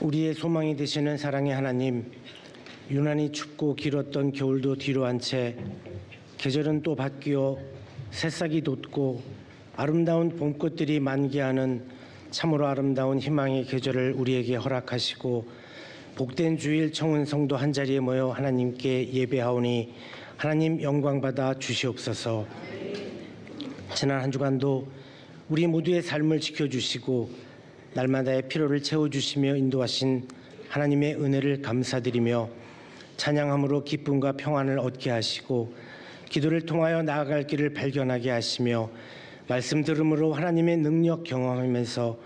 우리의 소망이 되시는 사랑의 하나님, 유난히 춥고 길었던 겨울도 뒤로 한 채 계절은 또 바뀌어 새싹이 돋고 아름다운 봄꽃들이 만개하는 참으로 아름다운 희망의 계절을 우리에게 허락하시고 복된 주일 청운 성도 한자리에 모여 하나님께 예배하오니 하나님 영광받아 주시옵소서. 지난 한 주간도 우리 모두의 삶을 지켜주시고 날마다의 피로를 채워주시며 인도하신 하나님의 은혜를 감사드리며 찬양함으로 기쁨과 평안을 얻게 하시고 기도를 통하여 나아갈 길을 발견하게 하시며 말씀 들음으로 하나님의 능력 경험하면서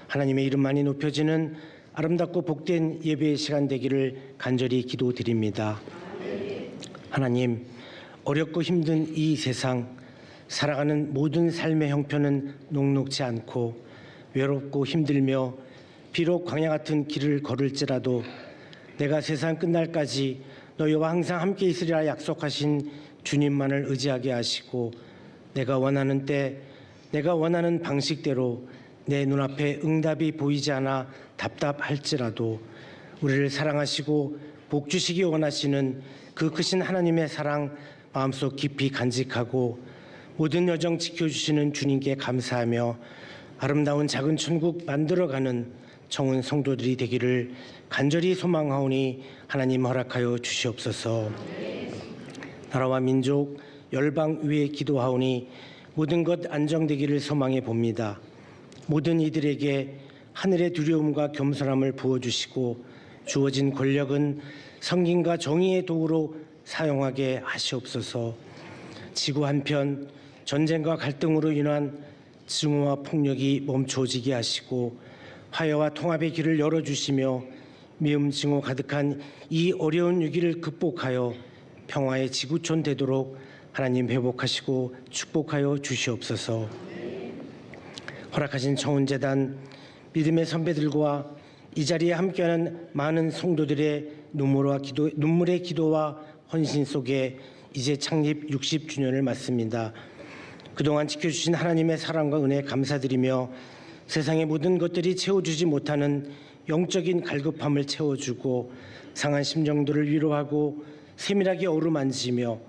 하나님의 이름만이 높여지는 아름답고 복된 예배의 시간 되기를 간절히 기도드립니다. 하나님, 어렵고 힘든 이 세상 살아가는 모든 삶의 형편은 녹록지 않고 외롭고 힘들며 비록 광야 같은 길을 걸을지라도 내가 세상 끝날까지 너희와 항상 함께 있으리라 약속하신 주님만을 의지하게 하시고 내가 원하는 때 내가 원하는 방식대로 내 눈앞에 응답이 보이지 않아 답답할지라도 우리를 사랑하시고 복 주시기 원하시는 그 크신 하나님의 사랑 마음속 깊이 간직하고 모든 여정 지켜주시는 주님께 감사하며 아름다운 작은 천국 만들어가는 청운 성도들이 되기를 간절히 소망하오니 하나님 허락하여 주시옵소서. 나라와 민족, 열방 위에 기도하오니 모든 것 안정되기를 소망해 봅니다. 모든 이들에게 하늘의 두려움과 겸손함을 부어주시고 주어진 권력은 성김과 정의의 도구로 사용하게 하시옵소서. 지구 한편 전쟁과 갈등으로 인한 증오와 폭력이 멈춰지게 하시고 화해와 통합의 길을 열어주시며 미움 증오 가득한 이 어려운 위기를 극복하여 평화의 지구촌 되도록 하나님 회복하시고 축복하여 주시옵소서. 허락하신 청운재단 믿음의 선배들과 이 자리에 함께하는 많은 성도들의 눈물의 기도와 헌신 속에 이제 창립 60주년을 맞습니다. 그동안 지켜주신 하나님의 사랑과 은혜에 감사드리며 세상의 모든 것들이 채워주지 못하는 영적인 갈급함을 채워주고 상한 심정들을 위로하고 세밀하게 어루만지며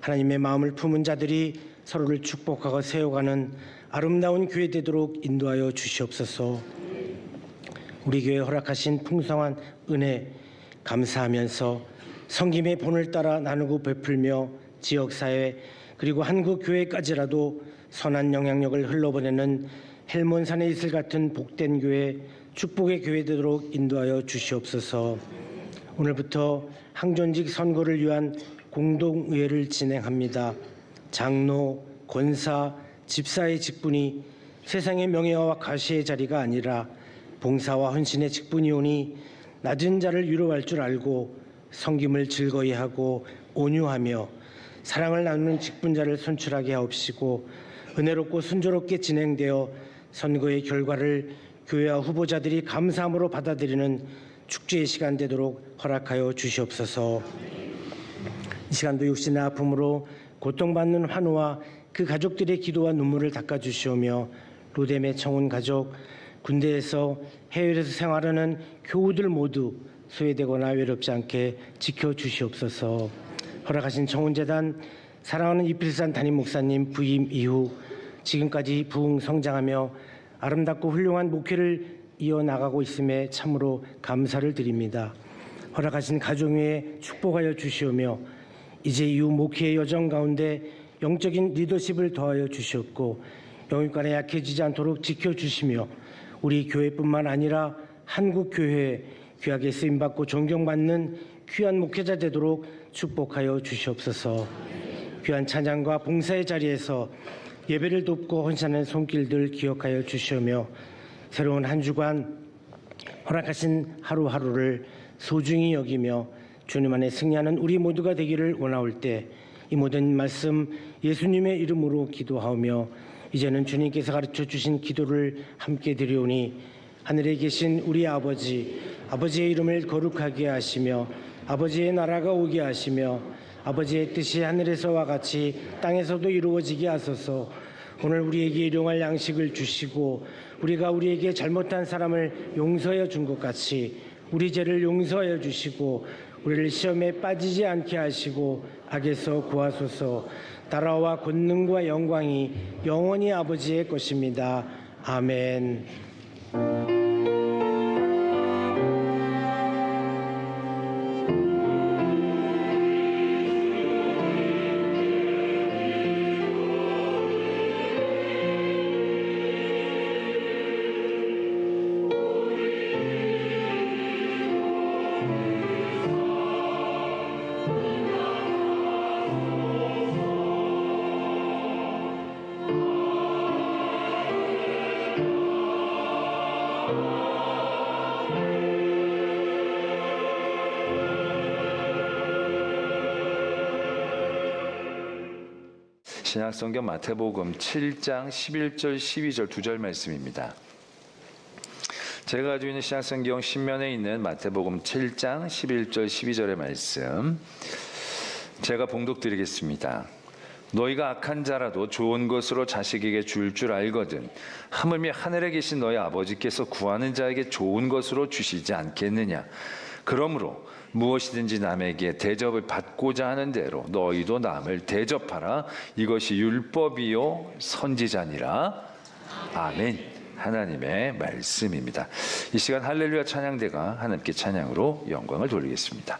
하나님의 마음을 품은 자들이 서로를 축복하고 세워가는 아름다운 교회 되도록 인도하여 주시옵소서. 우리 교회에 허락하신 풍성한 은혜 감사하면서 성김의 본을 따라 나누고 베풀며 지역사회 그리고 한국교회까지라도 선한 영향력을 흘러보내는 헬몬산의 이슬 같은 복된 교회, 축복의 교회 되도록 인도하여 주시옵소서. 오늘부터 항존직 선거를 위한 공동의회를 진행합니다. 장로, 권사, 집사의 직분이 세상의 명예와 가시의 자리가 아니라 봉사와 헌신의 직분이오니 낮은 자를 위로할 줄 알고 섬김을 즐거이 하고 온유하며 사랑을 나누는 직분자를 선출하게 하옵시고 은혜롭고 순조롭게 진행되어 선거의 결과를 교회와 후보자들이 감사함으로 받아들이는 축제의 시간 되도록 허락하여 주시옵소서. 이 시간도 육신의 아픔으로 고통받는 환우와 그 가족들의 기도와 눈물을 닦아주시오며 로뎀의 청운 가족, 군대에서 해외에서 생활하는 교우들 모두 소외되거나 외롭지 않게 지켜주시옵소서. 허락하신 청운재단 사랑하는 이필산 담임 목사님 부임 이후 지금까지 부흥 성장하며 아름답고 훌륭한 목회를 이어나가고 있음에 참으로 감사를 드립니다. 허락하신 가족 위에 축복하여 주시오며 이제 이후 목회의 여정 가운데 영적인 리더십을 더하여 주시옵고 영육간에 약해지지 않도록 지켜주시며 우리 교회뿐만 아니라 한국교회에 귀하게 쓰임받고 존경받는 귀한 목회자 되도록 축복하여 주시옵소서. 귀한 찬양과 봉사의 자리에서 예배를 돕고 헌신하는 손길들 기억하여 주시오며 새로운 한 주간 허락하신 하루하루를 소중히 여기며 주님 안에 승리하는 우리 모두가 되기를 원하올 때 이 모든 말씀 예수님의 이름으로 기도하오며 이제는 주님께서 가르쳐 주신 기도를 함께 드리오니 하늘에 계신 우리 아버지, 아버지의 이름을 거룩하게 하시며 아버지의 나라가 오게 하시며 아버지의 뜻이 하늘에서와 같이 땅에서도 이루어지게 하소서. 오늘 우리에게 일용할 양식을 주시고 우리가 우리에게 잘못한 사람을 용서해 준 것 같이 우리 죄를 용서하여 주시고 우리를 시험에 빠지지 않게 하시고 악에서 구하소서. 나라와 권능과 영광이 영원히 아버지의 것입니다. 아멘. 신약성경 마태복음 7장 11절 12절 2절 말씀입니다. 제가 가지고 있는 신약성경 신면에 있는 마태복음 7장 11절 12절의 말씀 제가 봉독드리겠습니다. 너희가 악한 자라도 좋은 것으로 자식에게 줄 알거든 하물며 하늘에 계신 너희 아버지께서 구하는 자에게 좋은 것으로 주시지 않겠느냐. 그러므로 무엇이든지 남에게 대접을 받고자 하는 대로 너희도 남을 대접하라. 이것이 율법이요 선지자니라. 아멘. 하나님의 말씀입니다. 이 시간 할렐루야 찬양대가 하나님께 찬양으로 영광을 돌리겠습니다.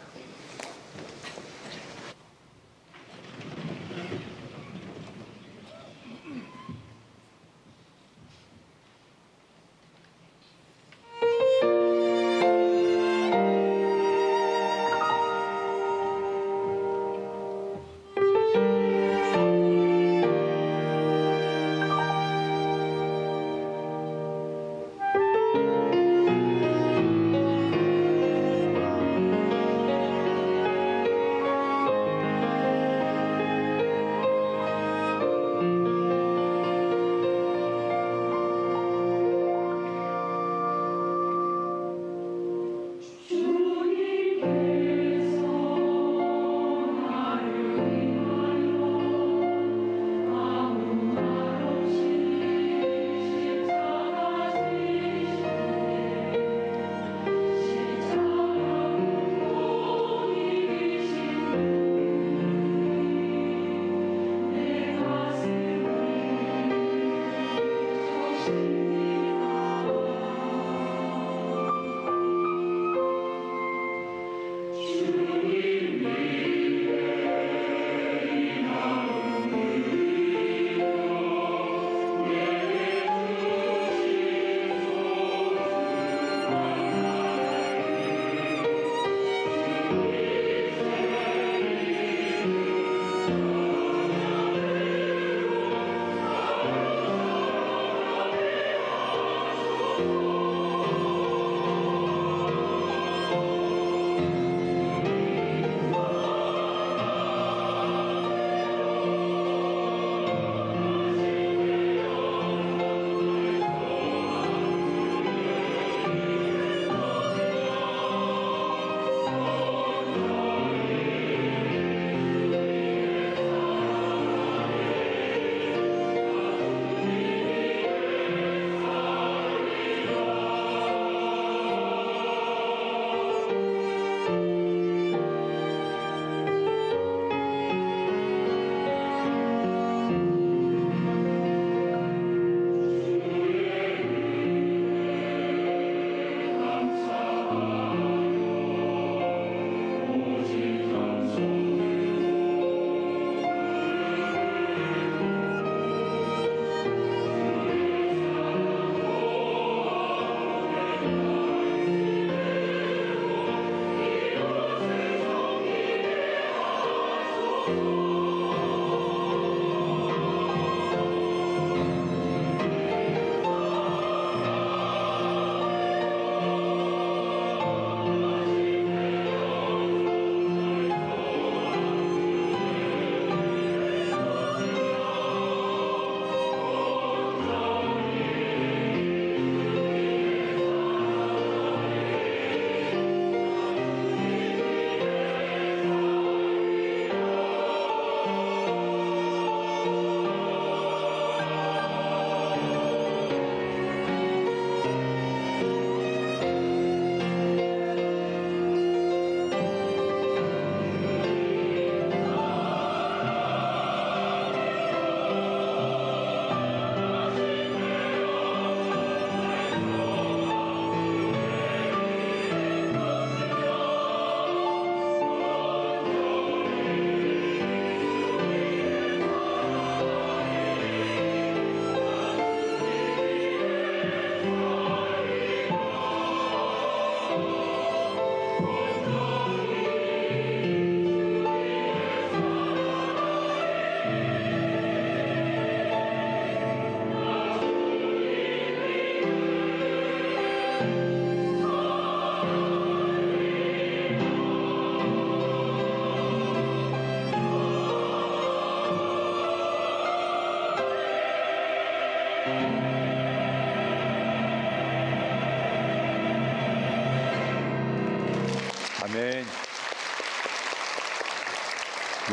아멘.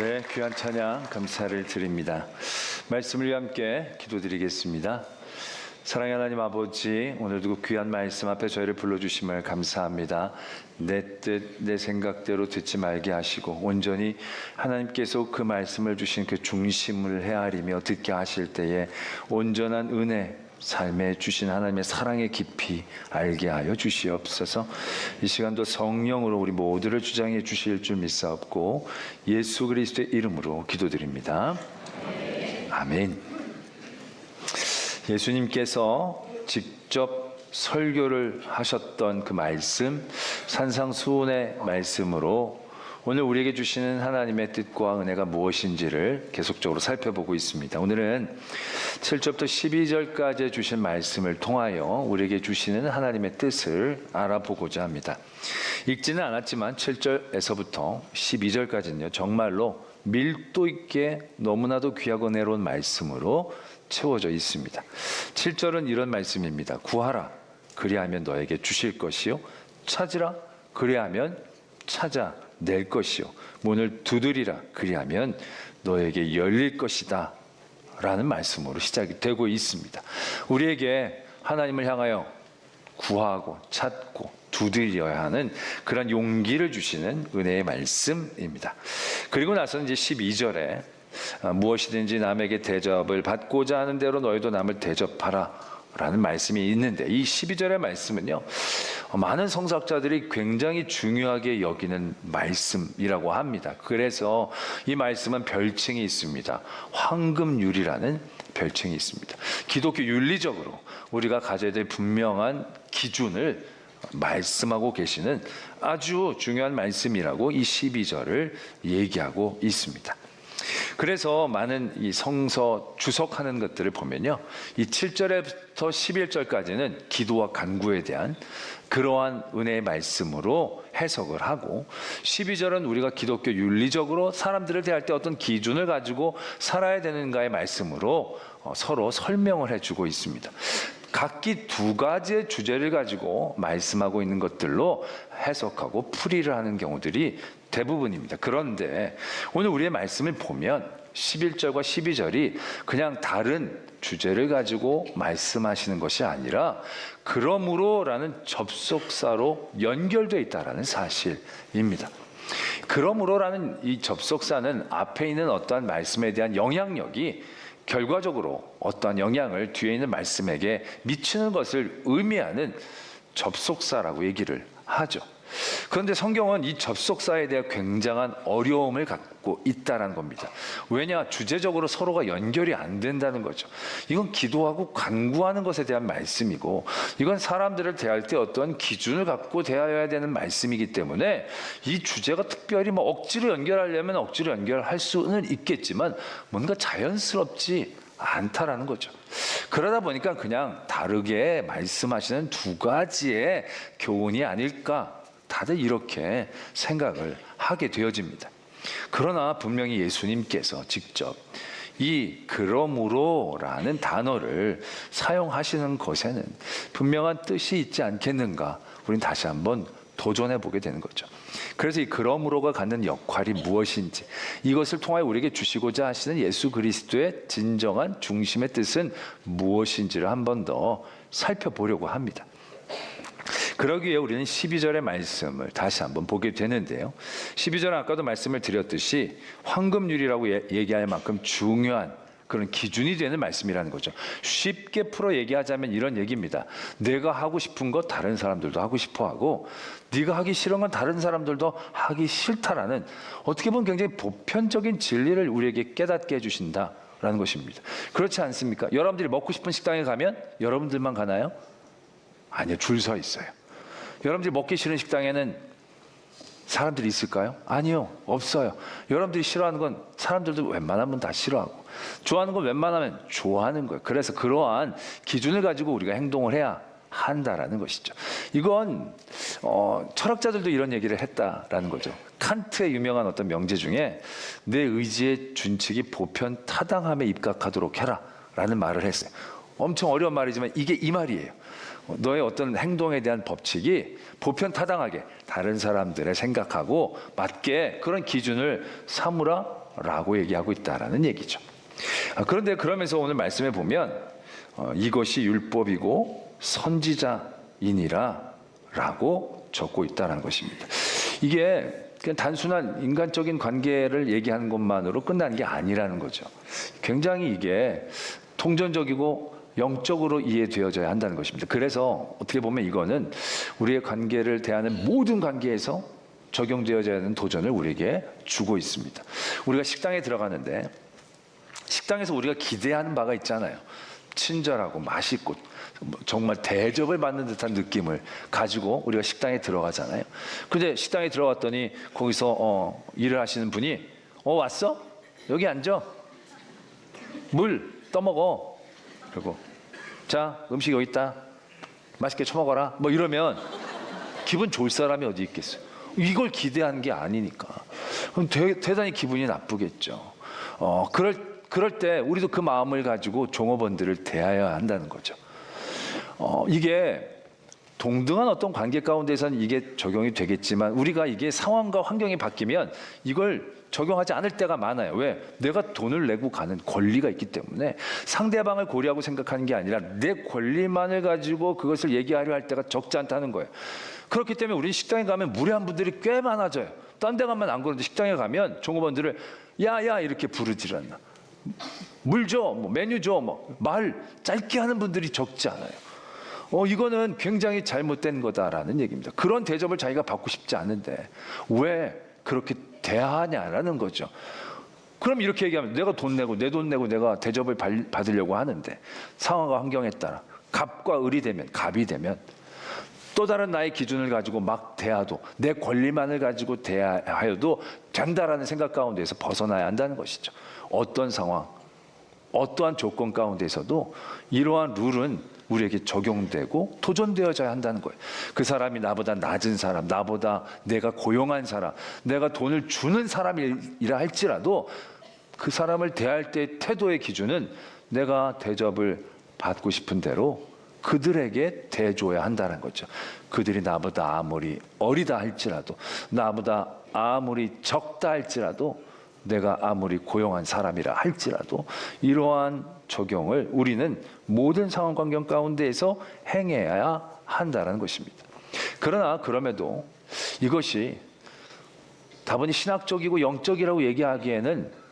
네, 귀한 찬양 감사를 드립니다. 말씀을 위해 함께 기도드리겠습니다. 사랑의 하나님 아버지, 오늘도 그 귀한 말씀 앞에 저희를 불러주심을 감사합니다. 내 뜻, 내 생각대로 듣지 말게 하시고 온전히 하나님께서 그 말씀을 주신 그 중심을 헤아리며 듣게 하실 때에 온전한 은혜, 삶에 주신 하나님의 사랑의 깊이 알게 하여 주시옵소서. 이 시간도 성령으로 우리 모두를 주장해 주실 줄 믿사옵고 예수 그리스도의 이름으로 기도드립니다. 아멘. 예수님께서 직접 설교를 하셨던 그 말씀, 산상수훈의 말씀으로 오늘 우리에게 주시는 하나님의 뜻과 은혜가 무엇인지를 계속적으로 살펴보고 있습니다. 오늘은 7절부터 12절까지 주신 말씀을 통하여 우리에게 주시는 하나님의 뜻을 알아보고자 합니다. 읽지는 않았지만 7절에서부터 12절까지는요, 정말로 밀도 있게 너무나도 귀하고 은혜로운 말씀으로 채워져 있습니다. 7절은 이런 말씀입니다. 구하라, 그리하면 너에게 주실 것이요, 찾으라, 그리하면 찾아낼 것이요, 문을 두드리라, 그리하면 너에게 열릴 것이다 라는 말씀으로 시작이 되고 있습니다. 우리에게 하나님을 향하여 구하고 찾고 두드려야 하는 그런 용기를 주시는 은혜의 말씀입니다. 그리고 나서 이제 12절에 무엇이든지 남에게 대접을 받고자 하는 대로 너희도 남을 대접하라 라는 말씀이 있는데, 이 12절의 말씀은요, 많은 성서학자들이 굉장히 중요하게 여기는 말씀이라고 합니다. 그래서 이 말씀은 별칭이 있습니다. 황금율이라는 별칭이 있습니다. 기독교 윤리적으로 우리가 가져야 될 분명한 기준을 말씀하고 계시는 아주 중요한 말씀이라고 이 12절을 얘기하고 있습니다. 그래서 많은 이 성서 주석하는 것들을 보면요, 이 7절부터 11절까지는 기도와 간구에 대한 그러한 은혜의 말씀으로 해석을 하고, 12절은 우리가 기독교 윤리적으로 사람들을 대할 때 어떤 기준을 가지고 살아야 되는가의 말씀으로 서로 설명을 해주고 있습니다. 각기 두 가지의 주제를 가지고 말씀하고 있는 것들로 해석하고 풀이를 하는 경우들이 대부분입니다. 그런데 오늘 우리의 말씀을 보면 11절과 12절이 그냥 다른 주제를 가지고 말씀하시는 것이 아니라 그러므로라는 접속사로 연결되어 있다는 사실입니다. 그러므로라는 이 접속사는 앞에 있는 어떠한 말씀에 대한 영향력이 결과적으로 어떠한 영향을 뒤에 있는 말씀에게 미치는 것을 의미하는 접속사라고 얘기를 하죠. 그런데 성경은 이 접속사에 대해 굉장한 어려움을 갖고 있다는 겁니다. 왜냐? 주제적으로 서로가 연결이 안 된다는 거죠. 이건 기도하고 간구하는 것에 대한 말씀이고, 이건 사람들을 대할 때 어떤 기준을 갖고 대해야 되는 말씀이기 때문에 이 주제가 특별히 억지로 연결하려면 억지로 연결할 수는 있겠지만 뭔가 자연스럽지 않다라는 거죠. 그러다 보니까 그냥 다르게 말씀하시는 두 가지의 교훈이 아닐까, 다들 이렇게 생각을 하게 되어집니다. 그러나 분명히 예수님께서 직접 이 그러므로라는 단어를 사용하시는 것에는 분명한 뜻이 있지 않겠는가, 우리는 다시 한번 도전해 보게 되는 거죠. 그래서 이 그러므로가 갖는 역할이 무엇인지, 이것을 통하여 우리에게 주시고자 하시는 예수 그리스도의 진정한 중심의 뜻은 무엇인지를 한 번 더 살펴보려고 합니다. 그러기 위해 우리는 12절의 말씀을 다시 한번 보게 되는데요, 12절은 아까도 말씀을 드렸듯이 황금률이라고 얘기할 만큼 중요한 그런 기준이 되는 말씀이라는 거죠. 쉽게 풀어 얘기하자면 이런 얘기입니다. 내가 하고 싶은 것 다른 사람들도 하고 싶어 하고, 네가 하기 싫은 건 다른 사람들도 하기 싫다라는, 어떻게 보면 굉장히 보편적인 진리를 우리에게 깨닫게 해주신다라는 것입니다. 그렇지 않습니까? 여러분들이 먹고 싶은 식당에 가면 여러분들만 가나요? 아니요, 줄 서 있어요. 여러분들이 먹기 싫은 식당에는 사람들이 있을까요? 아니요, 없어요. 여러분들이 싫어하는 건 사람들도 웬만하면 다 싫어하고, 좋아하는 건 웬만하면 좋아하는 거예요. 그래서 그러한 기준을 가지고 우리가 행동을 해야 한다라는 것이죠. 이건 철학자들도 이런 얘기를 했다라는 거죠. 칸트의 유명한 어떤 명제 중에 내 의지의 준칙이 보편 타당함에 입각하도록 해라 라는 말을 했어요. 엄청 어려운 말이지만 이게 이 말이에요. 너의 어떤 행동에 대한 법칙이 보편타당하게 다른 사람들의 생각하고 맞게 그런 기준을 삼으라라고 얘기하고 있다라는 얘기죠. 그런데 그러면서 오늘 말씀에 보면 이것이 율법이고 선지자이니라라고 적고 있다는 것입니다. 이게 그냥 단순한 인간적인 관계를 얘기하는 것만으로 끝나는 게 아니라는 거죠. 굉장히 이게 통전적이고 영적으로 이해되어져야 한다는 것입니다. 그래서 어떻게 보면 이거는 우리의 관계를 대하는 모든 관계에서 적용되어져야 하는 도전을 우리에게 주고 있습니다. 우리가 식당에 들어가는데 식당에서 우리가 기대하는 바가 있잖아요. 친절하고 맛있고 정말 대접을 받는 듯한 느낌을 가지고 우리가 식당에 들어가잖아요. 근데 식당에 들어갔더니 거기서 일을 하시는 분이 왔어? 여기 앉아. 물 떠먹어. 그리고 자, 음식 여기 있다. 맛있게 처먹어라. 뭐 이러면 기분 좋을 사람이 어디 있겠어요? 이걸 기대하는 게 아니니까. 그럼 대단히 기분이 나쁘겠죠. 그럴 때 우리도 그 마음을 가지고 종업원들을 대해야 한다는 거죠. 이게 동등한 어떤 관계 가운데서는 이게 적용이 되겠지만 우리가 이게 상황과 환경이 바뀌면 이걸 적용하지 않을 때가 많아요. 왜? 내가 돈을 내고 가는 권리가 있기 때문에 상대방을 고려하고 생각하는 게 아니라 내 권리만을 가지고 그것을 얘기하려 할 때가 적지 않다는 거예요. 그렇기 때문에 우리는 식당에 가면 무례한 분들이 꽤 많아져요. 딴 데 가면 안 그러는데 식당에 가면 종업원들을 야야 이렇게 부르질 않나. 물 줘, 뭐 메뉴 줘, 뭐 말 짧게 하는 분들이 적지 않아요. 이거는 굉장히 잘못된 거다라는 얘기입니다. 그런 대접을 자기가 받고 싶지 않은데 왜 그렇게 대하냐라는 거죠. 그럼 이렇게 얘기하면 내가 돈 내고 내 돈 내고 내가 대접을 받으려고 하는데 상황과 환경에 따라 갑과 을이 되면 갑이 되면 또 다른 나의 기준을 가지고 막 대하도 내 권리만을 가지고 대하여도 된다라는 생각 가운데서 벗어나야 한다는 것이죠. 어떤 상황, 어떠한 조건 가운데서도 이러한 룰은 우리에게 적용되고 도전되어져야 한다는 거예요. 그 사람이 나보다 낮은 사람, 나보다 내가 고용한 사람, 내가 돈을 주는 사람이라 할지라도 그 사람을 대할 때의 태도의 기준은 내가 대접을 받고 싶은 대로 그들에게 대줘야 한다는 거죠. 그들이 나보다 아무리 어리다 할지라도 나보다 아무리 적다 할지라도 내가 아무리 고용한 사람이라 할지라도 이러한 적용을 우리는 모든 상황 환경 가운데에서 행해야 한다는 것입니다. 그러나 그럼에도 이것이 다분히 신학적이고 영적이라고 얘기하기에는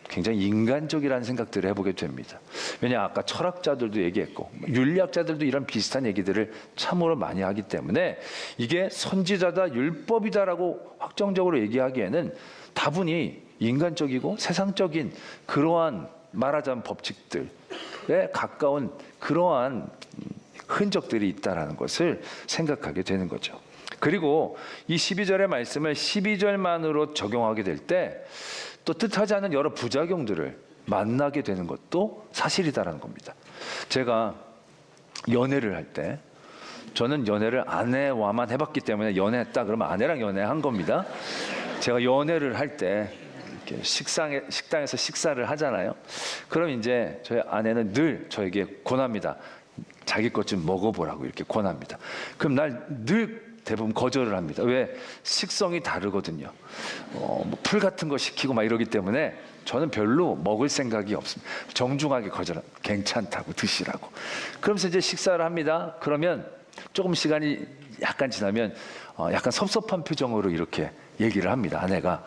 굉장히 인간적이라는 생각들을 해보게 됩니다. 왜냐 아까 철학자들도 얘기했고 윤리학자들도 이런 비슷한 얘기들을 참으로 많이 하기 때문에 이게 선지자다 율법이다라고 확정적으로 얘기하기에는 다분히 인간적이고 세상적인 그러한 말하자면 법칙들에 가까운 그러한 흔적들이 있다라는 것을 생각하게 되는 거죠. 그리고 이 12절의 말씀을 12절만으로 적용하게 될 때 또 뜻하지 않은 여러 부작용들을 만나게 되는 것도 사실이다라는 겁니다. 제가 연애를 할 때 저는 연애를 아내와만 해봤기 때문에 연애했다 그러면 아내랑 연애한 겁니다. 제가 연애를 할 때 이렇게 식당에서 식사를 하잖아요. 그럼 이제 저희 아내는 늘 저에게 권합니다. 자기 것 좀 먹어보라고 이렇게 권합니다. 그럼 날 늘 대부분 거절을 합니다. 왜? 식성이 다르거든요. 풀 같은 거 시키고 막 이러기 때문에 저는 별로 먹을 생각이 없습니다. 정중하게 거절합니다. 괜찮다고 드시라고. 그러면서 이제 식사를 합니다. 그러면 조금 시간이 약간 지나면 약간 섭섭한 표정으로 이렇게 얘기를 합니다. 아내가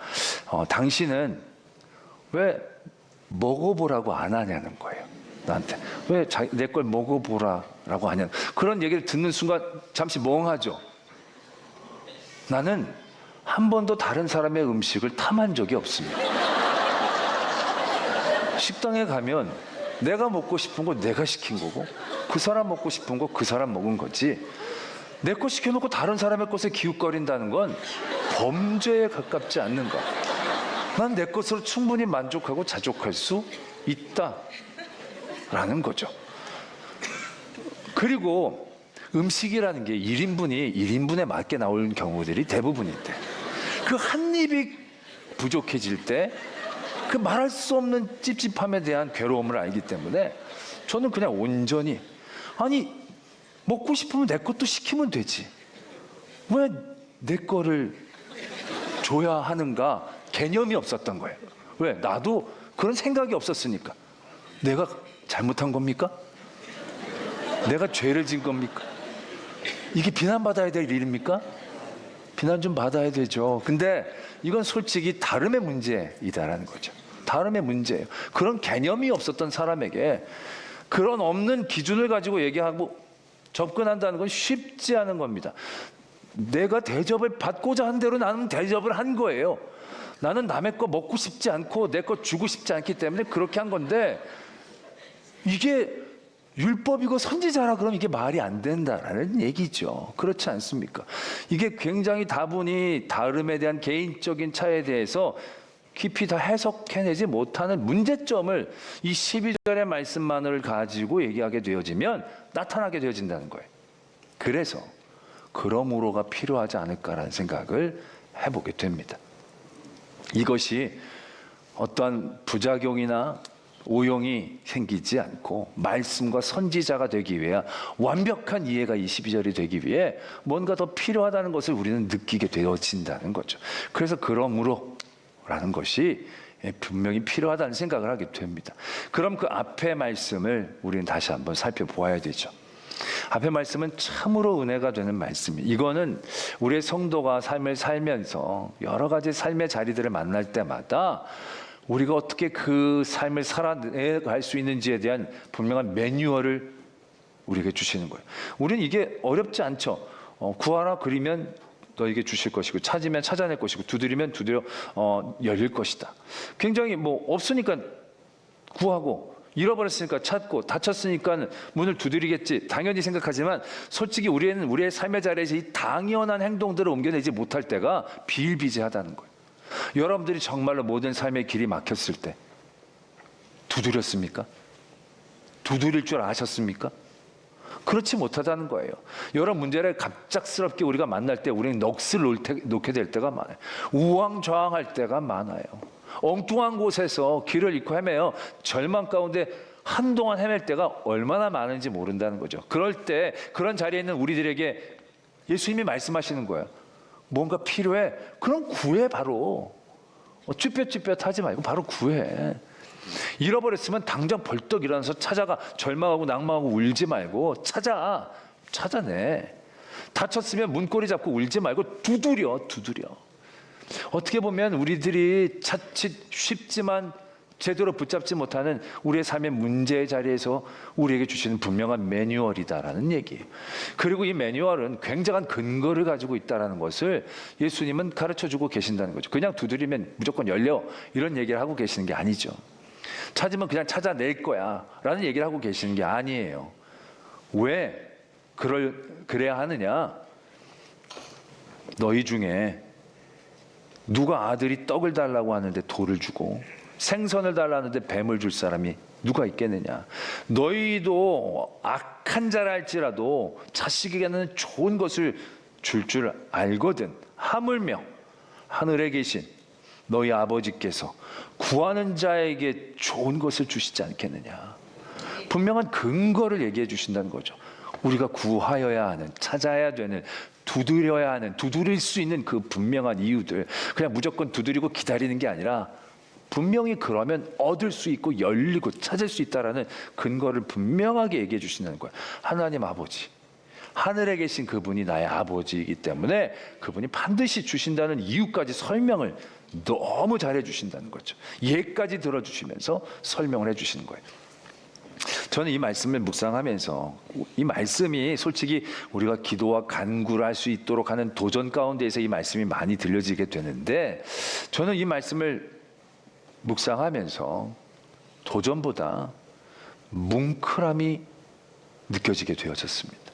당신은 왜 먹어보라고 안 하냐는 거예요. 나한테 왜 내 걸 먹어보라라고 하냐. 그런 얘기를 듣는 순간 잠시 멍하죠. 나는 한 번도 다른 사람의 음식을 탐한 적이 없습니다. 식당에 가면 내가 먹고 싶은 거 내가 시킨 거고 그 사람 먹고 싶은 거 그 사람 먹은 거지 내 거 시켜놓고 다른 사람의 것에 기웃거린다는 건 범죄에 가깝지 않는가. 난 내 것으로 충분히 만족하고 자족할 수 있다라는 거죠. 그리고 음식이라는 게 1인분에 맞게 나올 경우들이 대부분인데 그 한 입이 부족해질 때 그 말할 수 없는 찝찝함에 대한 괴로움을 알기 때문에 저는 그냥 온전히 아니 먹고 싶으면 내 것도 시키면 되지. 왜 내 거를 줘야 하는가 개념이 없었던 거예요. 왜? 나도 그런 생각이 없었으니까. 내가 잘못한 겁니까? 내가 죄를 진 겁니까? 이게 비난받아야 될 일입니까? 비난 좀 받아야 되죠. 근데 이건 솔직히 다름의 문제이다라는 거죠. 다름의 문제예요. 그런 개념이 없었던 사람에게 그런 없는 기준을 가지고 얘기하고 접근한다는 건 쉽지 않은 겁니다. 내가 대접을 받고자 한 대로 나는 대접을 한 거예요. 나는 남의 거 먹고 싶지 않고 내 거 주고 싶지 않기 때문에 그렇게 한 건데, 이게 율법이고 선지자라 그러면 이게 말이 안 된다라는 얘기죠. 그렇지 않습니까? 이게 굉장히 다분히 다름에 대한 개인적인 차이에 대해서 깊이 다 해석해내지 못하는 문제점을 이 12절의 말씀만을 가지고 얘기하게 되어지면 나타나게 되어진다는 거예요. 그래서 그러므로가 필요하지 않을까라는 생각을 해보게 됩니다. 이것이 어떠한 부작용이나 오용이 생기지 않고 말씀과 선지자가 되기 위해 완벽한 이해가 이 12절이 되기 위해 뭔가 더 필요하다는 것을 우리는 느끼게 되어진다는 거죠. 그래서 그러므로라는 것이 분명히 필요하다는 생각을 하게 됩니다. 그럼 그 앞의 말씀을 우리는 다시 한번 살펴보아야 되죠. 앞의 말씀은 참으로 은혜가 되는 말씀이에요. 이거는 우리의 성도가 삶을 살면서 여러 가지 삶의 자리들을 만날 때마다 우리가 어떻게 그 삶을 살아갈 수 있는지에 대한 분명한 매뉴얼을 우리에게 주시는 거예요. 우리는 이게 어렵지 않죠. 구하라 그리면 너에게 주실 것이고, 찾으면 찾아낼 것이고, 두드리면 두드려 열릴 것이다. 굉장히 없으니까 구하고, 잃어버렸으니까 찾고, 다쳤으니까 문을 두드리겠지 당연히 생각하지만, 솔직히 우리는 우리의 삶의 자리에서 이 당연한 행동들을 옮겨내지 못할 때가 비일비재하다는 거예요. 여러분들이 정말로 모든 삶의 길이 막혔을 때 두드렸습니까? 두드릴 줄 아셨습니까? 그렇지 못하다는 거예요. 여러 문제를 갑작스럽게 우리가 만날 때 우리는 넋을 놓게 될 때가 많아요. 우왕좌왕할 때가 많아요. 엉뚱한 곳에서 길을 잃고 헤매요. 절망 가운데 한동안 헤맬 때가 얼마나 많은지 모른다는 거죠. 그럴 때 그런 자리에 있는 우리들에게 예수님이 말씀하시는 거예요. 뭔가 필요해? 그럼 구해. 바로 쭈뼛쭈뼛 하지 말고 바로 구해. 잃어버렸으면 당장 벌떡 일어나서 찾아가. 절망하고 낭망하고 울지 말고 찾아내. 다쳤으면 문고리 잡고 울지 말고 두드려. 어떻게 보면 우리들이 자칫 쉽지만 제대로 붙잡지 못하는 우리의 삶의 문제의 자리에서 우리에게 주시는 분명한 매뉴얼이다라는 얘기예요. 그리고 이 매뉴얼은 굉장한 근거를 가지고 있다는 것을 예수님은 가르쳐주고 계신다는 거죠. 그냥 두드리면 무조건 열려 이런 얘기를 하고 계시는 게 아니죠. 찾으면 그냥 찾아낼 거야 라는 얘기를 하고 계시는 게 아니에요. 왜 그래야 하느냐? 너희 중에 누가 아들이 떡을 달라고 하는데 돌을 주고 생선을 달라는데 뱀을 줄 사람이 누가 있겠느냐? 너희도 악한 자라 할지라도 자식에게는 좋은 것을 줄 알거든. 하물며 하늘에 계신 너희 아버지께서 구하는 자에게 좋은 것을 주시지 않겠느냐? 분명한 근거를 얘기해 주신다는 거죠. 우리가 구하여야 하는, 찾아야 되는, 두드려야 하는, 두드릴 수 있는 그 분명한 이유들, 그냥 무조건 두드리고 기다리는 게 아니라 분명히 그러면 얻을 수 있고 열리고 찾을 수 있다라는 근거를 분명하게 얘기해 주신다는 거예요. 하나님 아버지, 하늘에 계신 그분이 나의 아버지이기 때문에 그분이 반드시 주신다는 이유까지 설명을 너무 잘해 주신다는 거죠. 예까지 들어주시면서 설명을 해주시는 거예요. 저는 이 말씀을 묵상하면서 이 말씀이 솔직히 우리가 기도와 간구를 할 수 있도록 하는 도전 가운데에서 이 말씀이 많이 들려지게 되는데, 저는 이 말씀을 묵상하면서 도전보다 뭉클함이 느껴지게 되어졌습니다.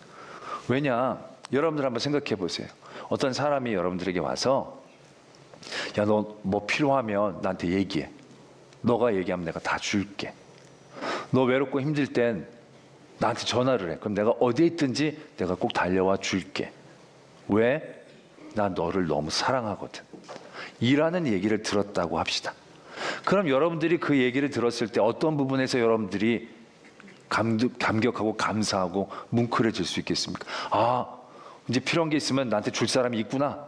왜냐? 여러분들 한번 생각해 보세요. 어떤 사람이 여러분들에게 와서 야, 너 뭐 필요하면 나한테 얘기해. 너가 얘기하면 내가 다 줄게. 너 외롭고 힘들 땐 나한테 전화를 해. 그럼 내가 어디에 있든지 내가 꼭 달려와 줄게. 왜? 나 너를 너무 사랑하거든. 이라는 얘기를 들었다고 합시다. 그럼 여러분들이 그 얘기를 들었을 때 어떤 부분에서 여러분들이 감격하고 감사하고 뭉클해질 수 있겠습니까? 아, 이제 필요한 게 있으면 나한테 줄 사람이 있구나.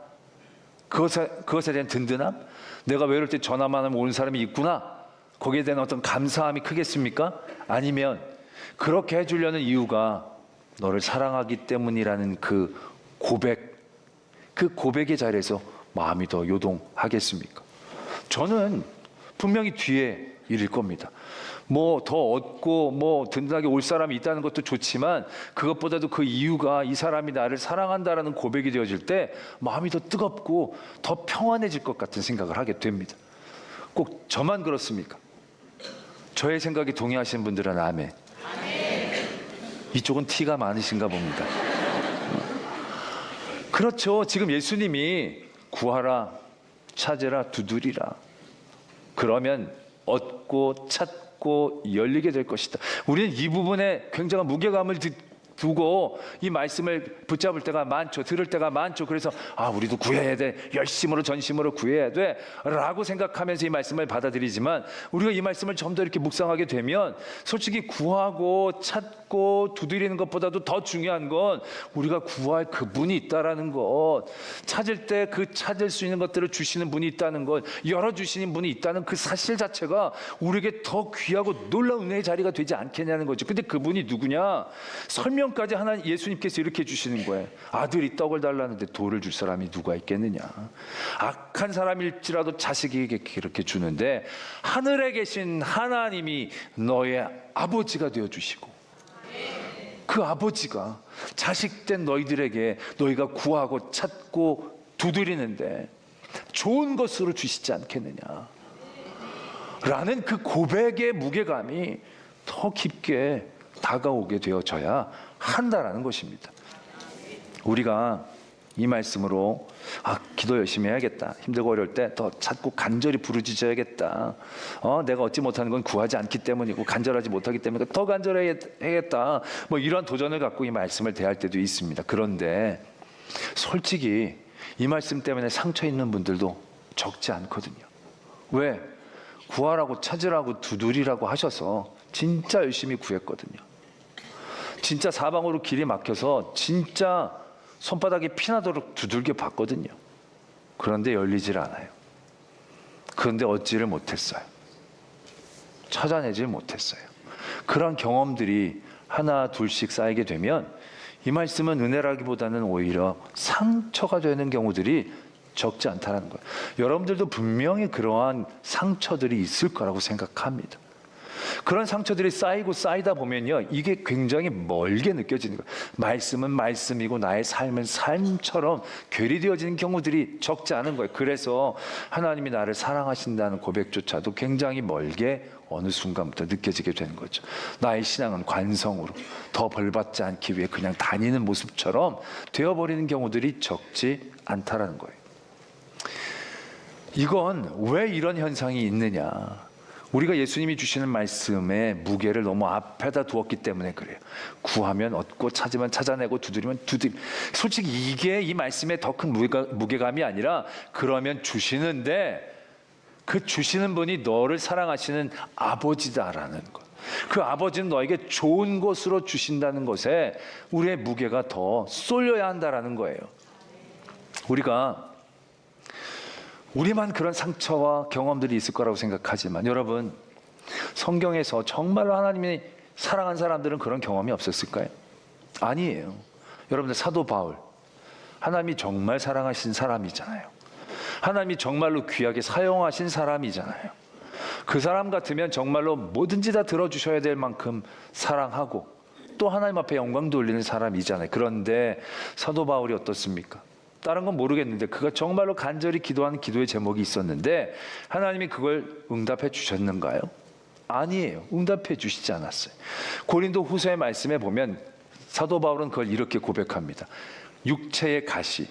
그것에 대한 든든함? 내가 외로울 때 전화만 하면 오는 사람이 있구나. 거기에 대한 어떤 감사함이 크겠습니까? 아니면 그렇게 해주려는 이유가 너를 사랑하기 때문이라는 그 고백의 자리에서 마음이 더 요동하겠습니까? 저는 분명히 뒤에 이를 겁니다. 뭐 더 얻고 뭐 든든하게 올 사람이 있다는 것도 좋지만 그것보다도 그 이유가 이 사람이 나를 사랑한다라는 고백이 되어질 때 마음이 더 뜨겁고 더 평안해질 것 같은 생각을 하게 됩니다. 꼭 저만 그렇습니까? 저의 생각에 동의하시는 분들은 아멘. 이쪽은 티가 많으신가 봅니다. 그렇죠. 지금 예수님이 구하라, 찾으라, 두드리라. 그러면 얻고 찾고 열리게 될 것이다. 우리는 이 부분에 굉장한 무게감을 두고 이 말씀을 붙잡을 때가 많죠. 들을 때가 많죠. 그래서 우리도 구해야 돼. 열심으로 전심으로 구해야 돼. 라고 생각하면서 이 말씀을 받아들이지만 우리가 이 말씀을 좀 더 이렇게 묵상하게 되면 솔직히 구하고 찾고 두드리는 것보다도 더 중요한 건 우리가 구할 그분이 있다라는 것, 찾을 때 그 찾을 수 있는 것들을 주시는 분이 있다는 것, 열어주시는 분이 있다는 그 사실 자체가 우리에게 더 귀하고 놀라운 은혜의 자리가 되지 않겠냐는 거죠. 근데 그분이 누구냐? 설명까지 하나님 예수님께서 이렇게 해주시는 거예요. 아들이 떡을 달라는데 돌을 줄 사람이 누가 있겠느냐? 악한 사람일지라도 자식에게 그렇게 주는데 하늘에 계신 하나님이 너의 아버지가 되어주시고 그 아버지가 자식된 너희들에게 너희가 구하고 찾고 두드리는데 좋은 것으로 주시지 않겠느냐 라는 그 고백의 무게감이 더 깊게 다가오게 되어져야 한다라는 것입니다. 우리가 이 말씀으로 기도 열심히 해야겠다. 힘들고 어려울 때 더 찾고 간절히 부르짖어야겠다. 내가 얻지 못하는 건 구하지 않기 때문이고 간절하지 못하기 때문에 더 간절해야겠다. 뭐 이런 도전을 갖고 이 말씀을 대할 때도 있습니다. 그런데 솔직히 이 말씀 때문에 상처 있는 분들도 적지 않거든요. 왜? 구하라고 찾으라고 두드리라고 하셔서 진짜 열심히 구했거든요. 진짜 사방으로 길이 막혀서 진짜 손바닥이 피나도록 두들겨 봤거든요. 그런데 열리질 않아요. 그런데 얻지를 못했어요. 찾아내질 못했어요. 그런 경험들이 하나 둘씩 쌓이게 되면 이 말씀은 은혜라기보다는 오히려 상처가 되는 경우들이 적지 않다는 거예요. 여러분들도 분명히 그러한 상처들이 있을 거라고 생각합니다. 그런 상처들이 쌓이고 쌓이다 보면요, 이게 굉장히 멀게 느껴지는 거예요. 말씀은 말씀이고 나의 삶은 삶처럼 괴리되어지는 경우들이 적지 않은 거예요. 그래서 하나님이 나를 사랑하신다는 고백조차도 굉장히 멀게 어느 순간부터 느껴지게 되는 거죠. 나의 신앙은 관성으로 더 벌받지 않기 위해 그냥 다니는 모습처럼 되어버리는 경우들이 적지 않다라는 거예요. 이건 왜 이런 현상이 있느냐? 우리가 예수님이 주시는 말씀의 무게를 너무 앞에다 두었기 때문에 그래요. 구하면 얻고 찾으면 찾아내고 두드리면 두드리. 솔직히 이게 이 말씀의 더 큰 무게감이 아니라 그러면 주시는데 그 주시는 분이 너를 사랑하시는 아버지다라는 것. 그 아버지는 너에게 좋은 것으로 주신다는 것에 우리의 무게가 더 쏠려야 한다라는 거예요. 우리만 그런 상처와 경험들이 있을 거라고 생각하지만 여러분, 성경에서 정말로 하나님이 사랑한 사람들은 그런 경험이 없었을까요? 아니에요. 여러분들 사도 바울, 하나님이 정말 사랑하신 사람이잖아요. 하나님이 정말로 귀하게 사용하신 사람이잖아요. 그 사람 같으면 정말로 뭐든지 다 들어주셔야 될 만큼 사랑하고 또 하나님 앞에 영광 돌리는 사람이잖아요. 그런데 사도 바울이 어떻습니까? 다른 건 모르겠는데 그가 정말로 간절히 기도한 기도의 제목이 있었는데 하나님이 그걸 응답해 주셨는가요? 아니에요. 응답해 주시지 않았어요. 고린도 후서의 말씀에 보면 사도 바울은 그걸 이렇게 고백합니다. 육체의 가시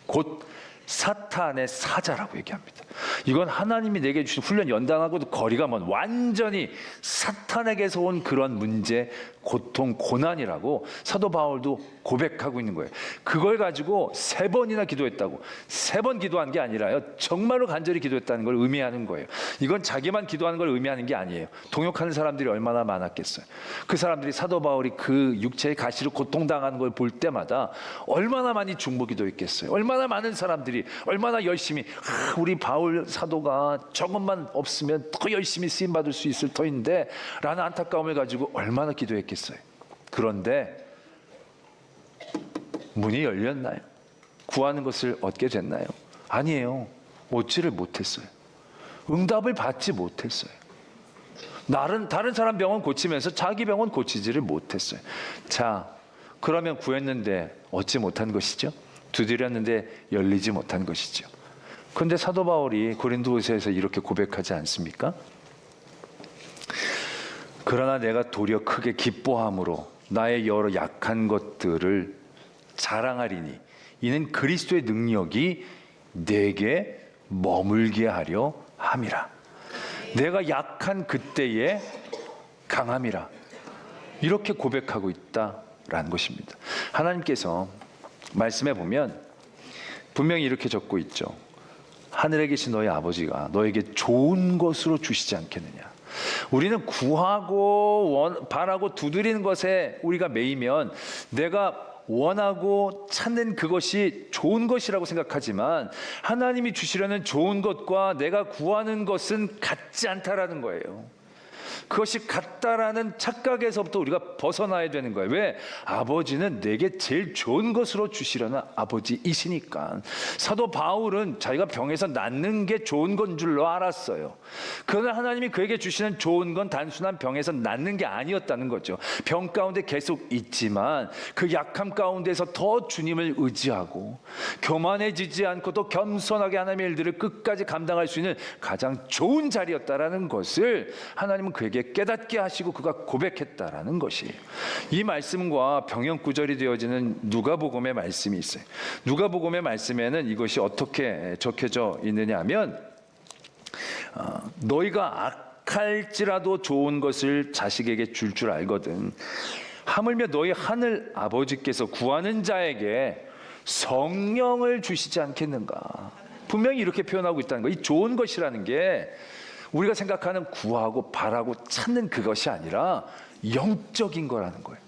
곧 사탄의 사자라고 얘기합니다. 이건 하나님이 내게 주신 훈련 연단하고도 거리가 먼 완전히 사탄에게서 온 그런 문제, 고통, 고난이라고 사도 바울도 고백하고 있는 거예요. 그걸 가지고 3번이나 기도했다고, 3번 기도한 게 아니라요, 정말로 간절히 기도했다는 걸 의미하는 거예요. 이건 자기만 기도하는 걸 의미하는 게 아니에요. 동역하는 사람들이 얼마나 많았겠어요. 그 사람들이 사도 바울이 그 육체의 가시로 고통당하는 걸 볼 때마다 얼마나 많이 중보 기도했겠어요. 얼마나 많은 사람들이 얼마나 열심히, 우리 바울 사도가 저것만 없으면 더 열심히 쓰임받을 수 있을 터인데 라는 안타까움을 가지고 얼마나 기도했겠어요. 그런데 문이 열렸나요? 구하는 것을 얻게 됐나요? 아니에요. 얻지를 못했어요. 응답을 받지 못했어요. 다른 사람 병은 고치면서 자기 병은 고치지를 못했어요. 자, 그러면 구했는데 얻지 못한 것이죠. 두드렸는데 열리지 못한 것이죠. 그런데 사도 바울이 고린도후서에서 이렇게 고백하지 않습니까? 그러나 내가 도리어 크게 기뻐함으로 나의 여러 약한 것들을 자랑하리니 이는 그리스도의 능력이 내게 머물게 하려 함이라. 내가 약한 그때에 강함이라. 이렇게 고백하고 있다라는 것입니다. 하나님께서 말씀해 보면 분명히 이렇게 적고 있죠. 하늘에 계신 너희 아버지가 너에게 좋은 것으로 주시지 않겠느냐. 우리는 구하고 바라고 두드리는 것에 우리가 매이면 내가 원하고 찾는 그것이 좋은 것이라고 생각하지만 하나님이 주시려는 좋은 것과 내가 구하는 것은 같지 않다라는 거예요. 그것이 같다라는 착각에서부터 우리가 벗어나야 되는 거예요. 왜? 아버지는 내게 제일 좋은 것으로 주시려는 아버지이시니까. 사도 바울은 자기가 병에서 낫는 게 좋은 건 줄로 알았어요. 그러나 하나님이 그에게 주시는 좋은 건 단순한 병에서 낫는 게 아니었다는 거죠. 병 가운데 계속 있지만 그 약함 가운데서 더 주님을 의지하고 교만해지지 않고 또 겸손하게 하나님의 일들을 끝까지 감당할 수 있는 가장 좋은 자리였다라는 것을 하나님은 그에게 깨닫게 하시고 그가 고백했다라는 것이에요. 이 말씀과 병영구절이 되어지는 누가복음의 말씀이 있어요. 누가복음의 말씀에는 이것이 어떻게 적혀져 있느냐 하면 너희가 악할지라도 좋은 것을 자식에게 줄 알거든 하물며 너희 하늘 아버지께서 구하는 자에게 성령을 주시지 않겠는가. 분명히 이렇게 표현하고 있다는 거예요. 이 좋은 것이라는 게 우리가 생각하는 구하고 바라고 찾는 그것이 아니라 영적인 거라는 거예요.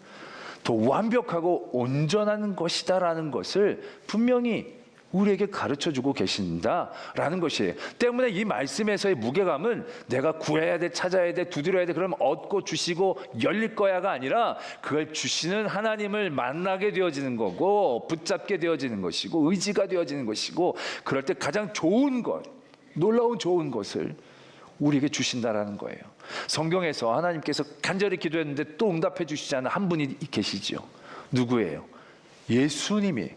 더 완벽하고 온전한 것이다라는 것을 분명히 우리에게 가르쳐주고 계신다라는 것이에요. 때문에 이 말씀에서의 무게감은 내가 구해야 돼, 찾아야 돼, 두드려야 돼, 그러면 얻고 주시고 열릴 거야가 아니라 그걸 주시는 하나님을 만나게 되어지는 거고 붙잡게 되어지는 것이고 의지가 되어지는 것이고 그럴 때 가장 좋은 것, 놀라운 좋은 것을 우리에게 주신다라는 거예요. 성경에서 하나님께서 간절히 기도했는데 또 응답해 주시지 않은 한 분이 계시죠. 누구예요? 예수님이.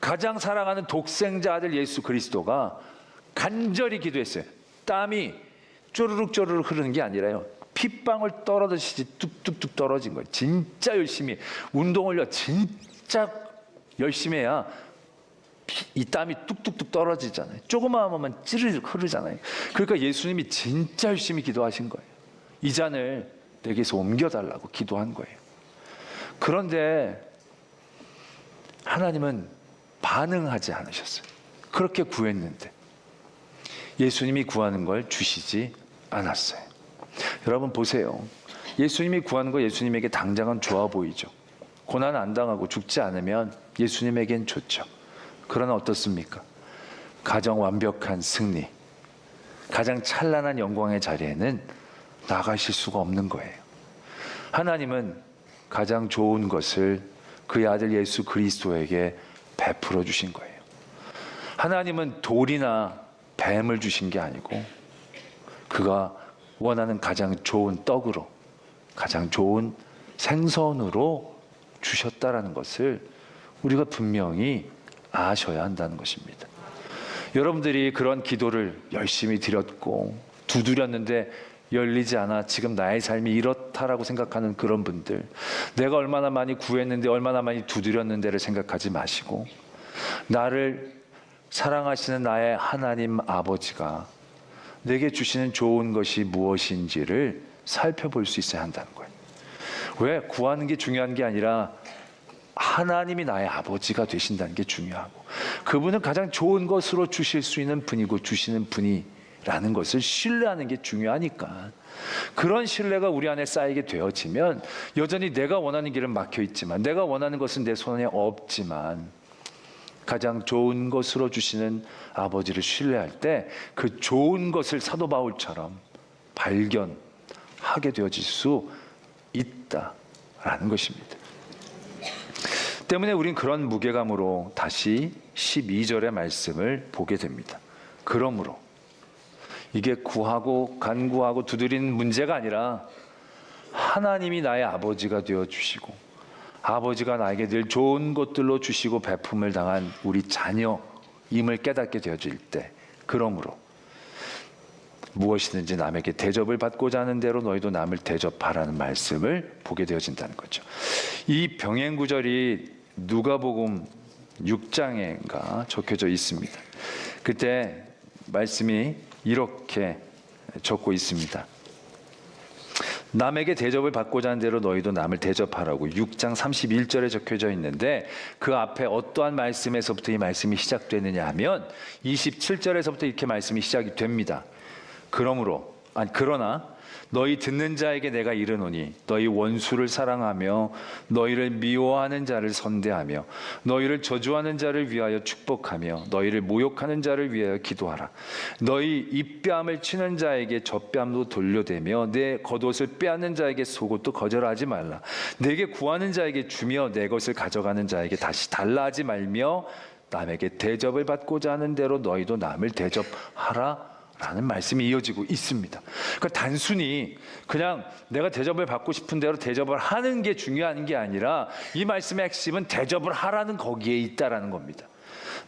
가장 사랑하는 독생자 아들 예수 그리스도가 간절히 기도했어요. 땀이 쪼르륵 쪼르륵 흐르는 게 아니라요. 핏방울 떨어지듯이 뚝뚝뚝 떨어진 거예요. 진짜 열심히 운동을 진짜 열심히 해야 이 땀이 뚝뚝뚝 떨어지잖아요. 조그마한 것만 찌르륵 흐르잖아요. 그러니까 예수님이 진짜 열심히 기도하신 거예요. 이 잔을 내게서 옮겨달라고 기도한 거예요. 그런데 하나님은 반응하지 않으셨어요. 그렇게 구했는데 예수님이 구하는 걸 주시지 않았어요. 여러분 보세요. 예수님이 구하는 거 예수님에게 당장은 좋아 보이죠. 고난 안 당하고 죽지 않으면 예수님에겐 좋죠. 그러나 어떻습니까? 가장 완벽한 승리, 가장 찬란한 영광의 자리에는 나가실 수가 없는 거예요. 하나님은 가장 좋은 것을 그의 아들 예수 그리스도에게 베풀어 주신 거예요. 하나님은 돌이나 뱀을 주신 게 아니고 그가 원하는 가장 좋은 떡으로, 가장 좋은 생선으로 주셨다라는 것을 우리가 분명히 아셔야 한다는 것입니다. 여러분들이 그런 기도를 열심히 드렸고 두드렸는데 열리지 않아 지금 나의 삶이 이렇다라고 생각하는 그런 분들, 내가 얼마나 많이 구했는데 얼마나 많이 두드렸는데를 생각하지 마시고 나를 사랑하시는 나의 하나님 아버지가 내게 주시는 좋은 것이 무엇인지를 살펴볼 수 있어야 한다는 거예요. 왜? 구하는 게 중요한 게 아니라 하나님이 나의 아버지가 되신다는 게 중요하고, 그분은 가장 좋은 것으로 주실 수 있는 분이고 주시는 분이라는 것을 신뢰하는 게 중요하니까, 그런 신뢰가 우리 안에 쌓이게 되어지면 여전히 내가 원하는 길은 막혀 있지만, 내가 원하는 것은 내 손에 없지만 가장 좋은 것으로 주시는 아버지를 신뢰할 때 그 좋은 것을 사도 바울처럼 발견하게 되어질 수 있다라는 것입니다. 때문에 우린 그런 무게감으로 다시 12절의 말씀을 보게 됩니다. 그러므로 이게 구하고 간구하고 두드리는 문제가 아니라 하나님이 나의 아버지가 되어주시고 아버지가 나에게 늘 좋은 것들로 주시고 베품을 당한 우리 자녀임을 깨닫게 되어질 때, 그러므로 무엇이든지 남에게 대접을 받고자 하는 대로 너희도 남을 대접하라는 말씀을 보게 되어진다는 거죠. 이 병행 구절이 누가복음 6장에가 적혀져 있습니다. 그때 말씀이 이렇게 적고 있습니다. 남에게 대접을 받고자 하는 대로 너희도 남을 대접하라고 6장 31절에 적혀져 있는데, 그 앞에 어떠한 말씀에서부터 이 말씀이 시작되느냐 하면 27절에서부터 이렇게 말씀이 시작이 됩니다. 그러나 너희 듣는 자에게 내가 이르노니 너희 원수를 사랑하며 너희를 미워하는 자를 선대하며 너희를 저주하는 자를 위하여 축복하며 너희를 모욕하는 자를 위하여 기도하라. 너희 입뺨을 치는 자에게 젖뺨도 돌려대며 내 겉옷을 빼앗는 자에게 속옷도 거절하지 말라. 내게 구하는 자에게 주며 내 것을 가져가는 자에게 다시 달라 하지 말며 남에게 대접을 받고자 하는 대로 너희도 남을 대접하라 라는 말씀이 이어지고 있습니다. 그러니까 단순히 그냥 내가 대접을 받고 싶은 대로 대접을 하는 게 중요한 게 아니라, 이 말씀의 핵심은 대접을 하라는 거기에 있다라는 겁니다.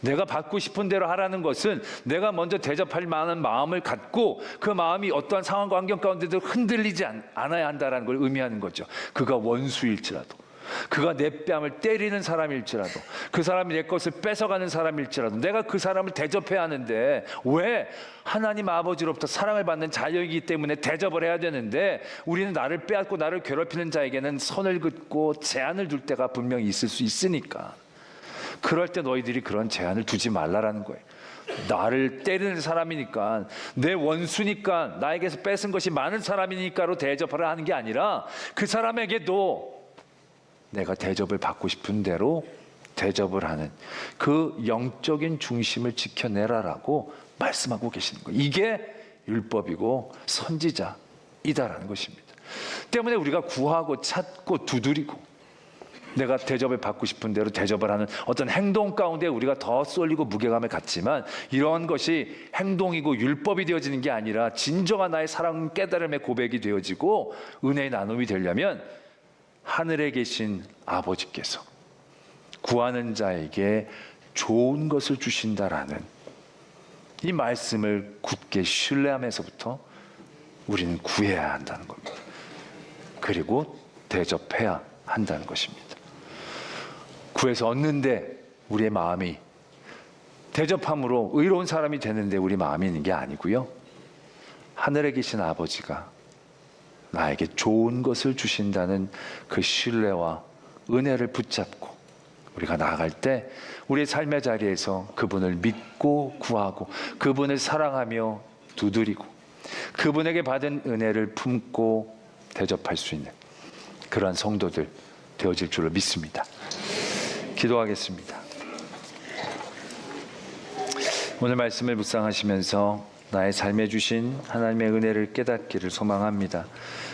내가 받고 싶은 대로 하라는 것은 내가 먼저 대접할 만한 마음을 갖고 그 마음이 어떠한 상황과 환경 가운데도 흔들리지 않아야 한다는 걸 의미하는 거죠. 그가 원수일지라도, 그가 내 뺨을 때리는 사람일지라도, 그 사람이 내 것을 뺏어가는 사람일지라도 내가 그 사람을 대접해야 하는데, 왜? 하나님 아버지로부터 사랑을 받는 자녀이기 때문에 대접을 해야 되는데, 우리는 나를 빼앗고 나를 괴롭히는 자에게는 선을 긋고 제한을 둘 때가 분명히 있을 수 있으니까, 그럴 때 너희들이 그런 제한을 두지 말라라는 거예요. 나를 때리는 사람이니까, 내 원수니까, 나에게서 뺏은 것이 많은 사람이니까로 대접을 하는 게 아니라, 그 사람에게도 내가 대접을 받고 싶은 대로 대접을 하는 그 영적인 중심을 지켜내라라고 말씀하고 계시는 거예요. 이게 율법이고 선지자이다라는 것입니다. 때문에 우리가 구하고 찾고 두드리고 내가 대접을 받고 싶은 대로 대접을 하는 어떤 행동 가운데 우리가 더 쏠리고 무게감을 갖지만, 이러한 것이 행동이고 율법이 되어지는 게 아니라 진정한 나의 사랑 깨달음의 고백이 되어지고 은혜의 나눔이 되려면, 하늘에 계신 아버지께서 구하는 자에게 좋은 것을 주신다라는 이 말씀을 굳게 신뢰하면서부터 우리는 구해야 한다는 겁니다. 그리고 대접해야 한다는 것입니다. 구해서 얻는데 우리의 마음이 대접함으로 의로운 사람이 되는데 우리 마음이 있는 게 아니고요, 하늘에 계신 아버지가 나에게 좋은 것을 주신다는 그 신뢰와 은혜를 붙잡고 우리가 나아갈 때 우리의 삶의 자리에서 그분을 믿고 구하고 그분을 사랑하며 두드리고 그분에게 받은 은혜를 품고 대접할 수 있는 그러한 성도들 되어질 줄로 믿습니다. 기도하겠습니다. 오늘 말씀을 묵상하시면서 나의 삶에 주신 하나님의 은혜를 깨닫기를 소망합니다.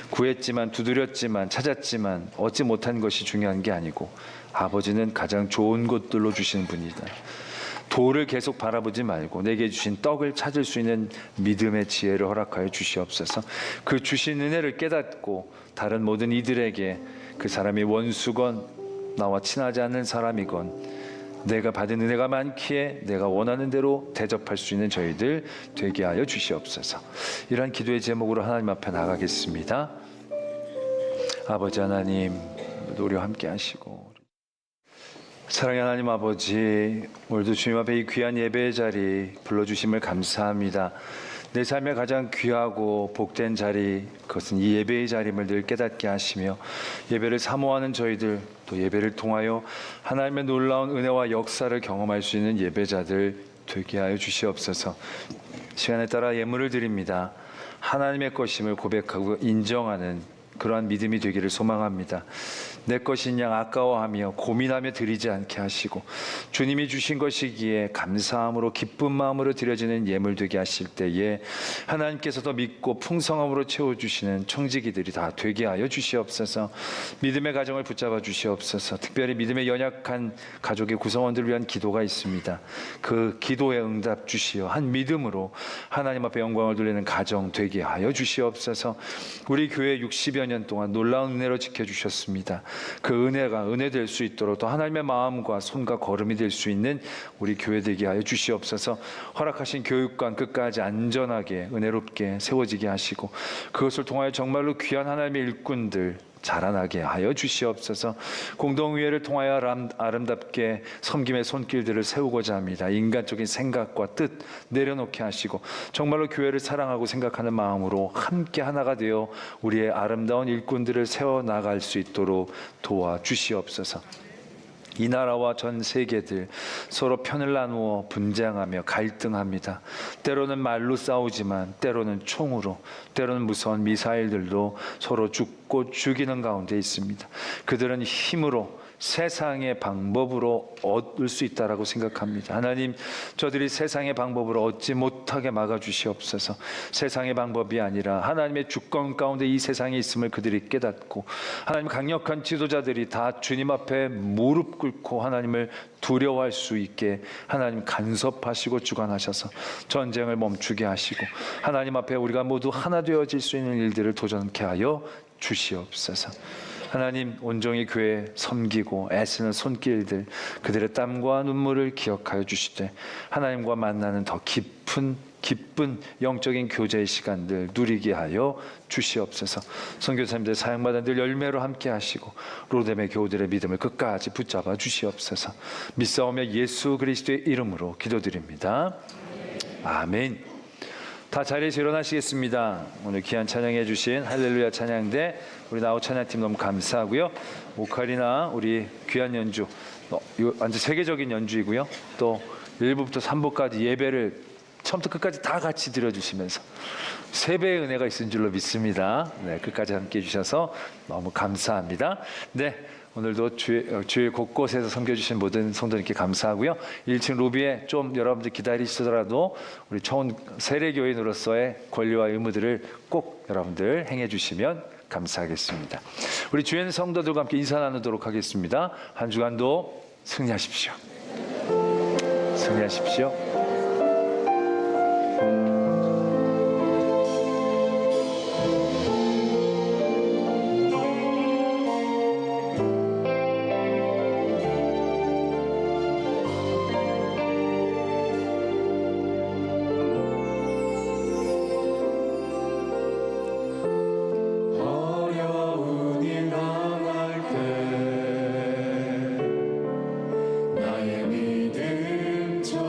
구했지만, 두드렸지만, 찾았지만 얻지 못한 것이 중요한 게 아니고, 아버지는 가장 좋은 것들로 주시는 분이다. 돌을 계속 바라보지 말고 내게 주신 떡을 찾을 수 있는 믿음의 지혜를 허락하여 주시옵소서. 그 주신 은혜를 깨닫고 다른 모든 이들에게, 그 사람이 원수건 나와 친하지 않는 사람이건 내가 받은 은혜가 많기에 내가 원하는 대로 대접할 수 있는 저희들 되게 하여 주시옵소서. 이러한 기도의 제목으로 하나님 앞에 나가겠습니다. 아버지 하나님, 우리와 함께 하시고 사랑의 하나님 아버지, 오늘도 주님 앞에 이 귀한 예배의 자리 불러주심을 감사합니다. 내 삶에 가장 귀하고 복된 자리, 그것은 이 예배의 자리임을 늘 깨닫게 하시며 예배를 사모하는 저희들, 또 예배를 통하여 하나님의 놀라운 은혜와 역사를 경험할 수 있는 예배자들 되게 하여 주시옵소서. 시간에 따라 예물을 드립니다. 하나님의 것임을 고백하고 인정하는 그러한 믿음이 되기를 소망합니다. 내 것인 양 아까워하며 고민하며 드리지 않게 하시고 주님이 주신 것이기에 감사함으로 기쁜 마음으로 드려지는 예물 되게 하실 때에 하나님께서 더 믿고 풍성함으로 채워주시는 청지기들이 다 되게 하여 주시옵소서. 믿음의 가정을 붙잡아 주시옵소서. 특별히 믿음의 연약한 가족의 구성원들을 위한 기도가 있습니다. 그 기도에 응답 주시어 한 믿음으로 하나님 앞에 영광을 돌리는 가정 되게 하여 주시옵소서. 우리 교회 60여 년 동안 놀라운 은혜로 지켜주셨습니다. 그 은혜가 은혜 될 수 있도록 또 하나님의 마음과 손과 걸음이 될 수 있는 우리 교회 되게 하여 주시옵소서. 허락하신 교육관 끝까지 안전하게 은혜롭게 세워지게 하시고 그것을 통하여 정말로 귀한 하나님의 일꾼들 자라나게 하여 주시옵소서. 공동의회를 통하여 아름답게 섬김의 손길들을 세우고자 합니다. 인간적인 생각과 뜻 내려놓게 하시고 정말로 교회를 사랑하고 생각하는 마음으로 함께 하나가 되어 우리의 아름다운 일꾼들을 세워나갈 수 있도록 도와주시옵소서. 이 나라와 전 세계들 서로 편을 나누어 분쟁하며 갈등합니다. 때로는 말로 싸우지만 때로는 총으로, 때로는 무서운 미사일들로 서로 죽고 죽이는 가운데 있습니다. 그들은 힘으로 세상의 방법으로 얻을 수 있다라고 생각합니다. 하나님, 저들이 세상의 방법으로 얻지 못하게 막아주시옵소서. 세상의 방법이 아니라 하나님의 주권 가운데 이 세상에 있음을 그들이 깨닫고 하나님 강력한 지도자들이 다 주님 앞에 무릎 꿇고 하나님을 두려워할 수 있게 하나님 간섭하시고 주관하셔서 전쟁을 멈추게 하시고 하나님 앞에 우리가 모두 하나 되어질 수 있는 일들을 도전케 하여 주시옵소서. 하나님, 온종일 교회 섬기고 애쓰는 손길들, 그들의 땀과 눈물을 기억하여 주시되 하나님과 만나는 더 기쁜 영적인 교제의 시간들 누리게 하여 주시옵소서. 선교사님들 사역마다 늘 열매로 함께 하시고 로뎀의 교우들의 믿음을 끝까지 붙잡아 주시옵소서. 믿사오며 예수 그리스도의 이름으로 기도드립니다. 아멘. 다 자리에서 일어나시겠습니다. 오늘 귀한 찬양해 주신 할렐루야 찬양대 우리 나우 찬양팀 너무 감사하고요. 오카리나 우리 귀한 연주, 완전 세계적인 연주이고요. 또 1부부터 3부까지 예배를 처음부터 끝까지 다 같이 드려주시면서 3배의 은혜가 있은 줄로 믿습니다. 네, 끝까지 함께 해주셔서 너무 감사합니다. 네, 오늘도 주일 곳곳에서 섬겨주신 모든 성도님께 감사하고요. 1층 로비에 좀 여러분들 기다리시더라도 우리 초원 세례교인으로서의 권리와 의무들을 꼭 여러분들 행해 주시면 감사하겠습니다. 우리 주연 성도들과 함께 인사 나누도록 하겠습니다. 한 주간도 승리하십시오. 승리하십시오. 나의 믿음 저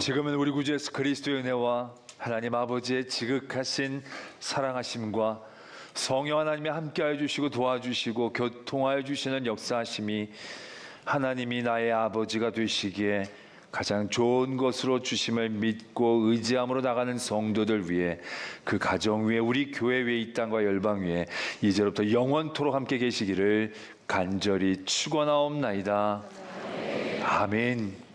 지금은 우리 구주 예수 그리스도의 은혜와 하나님 아버지의 지극하신 사랑하심과 성령 하나님이 함께하여 주시고 도와주시고 교통하여 주시는 역사하심이 하나님이 나의 아버지가 되시기에 가장 좋은 것으로 주심을 믿고 의지함으로 나가는 성도들 위해, 그 가정 위에, 우리 교회 위에, 이 땅과 열방 위에 이제로부터 영원토록 함께 계시기를 간절히 축원하옵나이다. 아멘.